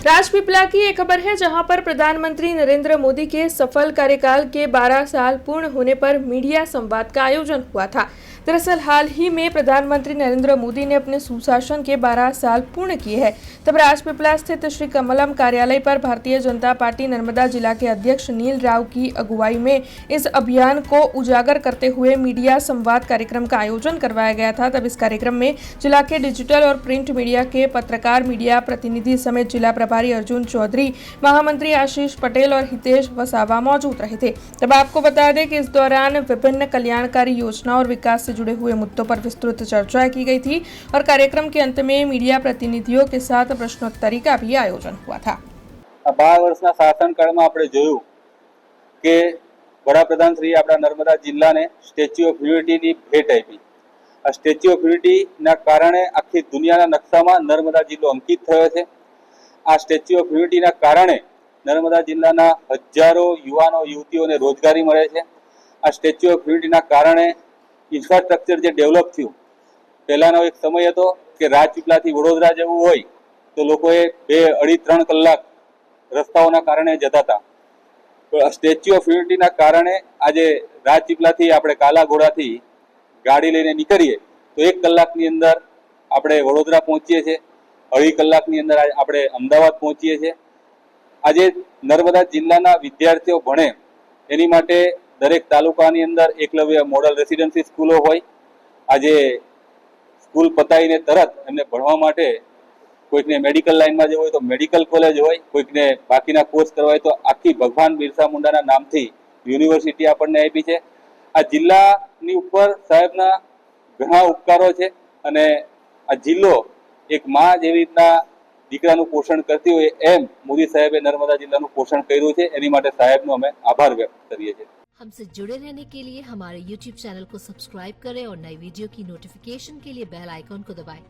राजपीपला की एक खबर है जहां पर प्रधानमंत्री नरेंद्र मोदी के सफल कार्यकाल के 12 साल पूर्ण होने पर मीडिया संवाद का आयोजन हुआ था। दरअसल हाल ही में प्रधानमंत्री नरेंद्र मोदी ने अपने सुशासन के 12 साल पूर्ण किए हैं। तब राजपीपला स्थित श्री कमलम कार्यालय पर भारतीय जनता पार्टी नर्मदा जिला के अध्यक्ष नील राव की अगुवाई में इस अभियान को उजागर करते हुए मीडिया संवाद कार्यक्रम का आयोजन करवाया गया था। तब इस कार्यक्रम में जिला के डिजिटल और प्रिंट मीडिया के पत्रकार, मीडिया प्रतिनिधि समेत जिला प्रभारी अर्जुन चौधरी, महामंत्री आशीष पटेल और हितेश वसावा मौजूद रहे थे। तब आपको बता दें कि इस दौरान विभिन्न कल्याणकारी योजनाओं और विकास से जुड़े हुए मुद्दों पर विस्तृत चर्चा की गई थी और कार्यक्रम के अंत में मीडिया प्रतिनिधियों के साथ प्रश्नोत्तरी का भी आयोजन हुआ था। 12 વર્ષના શાસનકાળમાં આપણે જોયું કે વડાપ્રધાન શ્રી આપણા નર્મદા જિલ્લાને સ્ટેચ્યુ ઓફ યુનિટીની ભેટ આપી। આ સ્ટેચ્યુ ઓફ યુનિટીના કારણે આખી દુનિયાના નકશામાં નર્મદા જિલ્લો અંકિત થયો છે। આ સ્ટેચ્યુ ઓફ યુનિટીના કારણે નર્મદા જિલ્લાના હજારો યુવાનો યુવતીઓને રોજગારી મળે છે। આ સ્ટેચ્યુ ઓફ યુનિટીના કારણે ઇન્ફ્રાસ્ટ્રક્ચર જે ડેવલપ થયું। પહેલાનો એક સમય હતો કે રાજપીપળાથી વડોદરા જવું હોય તો લોકોએ 2-2.5-3 કલાક રસ્તાઓના કારણે જતા હતા। સ્ટેચ્યુ ઓફ યુનિટીના કારણે આજે રાજપીપળાથી આપણે કાલાઘોડાથી ગાડી લઈને નીકળીએ તો 1 કલાકની અંદર આપણે વડોદરા પહોંચીએ છીએ, 2.5 કલાકની અંદર આપણે અમદાવાદ પહોંચીએ છીએ। આજે નર્મદા જિલ્લાના વિદ્યાર્થીઓ ભણે એની માટે દરેક તાલુકાની અંદર એકલવ્ય મોડલ રેસિડેન્સી સ્કૂલો હોય। આજે સ્કૂલ પતાવીને તરત એમને ભણવા માટે કોઈકને મેડિકલ લાઇનમાં જવું હોય તો મેડિકલ કોલેજ હોય, કોઈકને બાકીના કોર્સ કરવા હોય તો આખી ભગવાન બિરસા મુંડાના નામથી યુનિવર્સિટી આપણને આપી છે। આ જિલ્લાની ઉપર સાહેબના ઘણા ઉપકારો છે અને આ જિલ્લો એક માં જેવી રીતના દીકરાનું પોષણ કરતી હોય એમ મોદી સાહેબે નર્મદા જિલ્લાનું પોષણ કર્યું છે। એની માટે સાહેબનો અમે આભાર વ્યક્ત કરીએ છીએ। हमसे जुड़े रहने के लिए हमारे YouTube चैनल को सब्सक्राइब करें और नई वीडियो की नोटिफिकेशन के लिए बेल आइकॉन को दबाएं।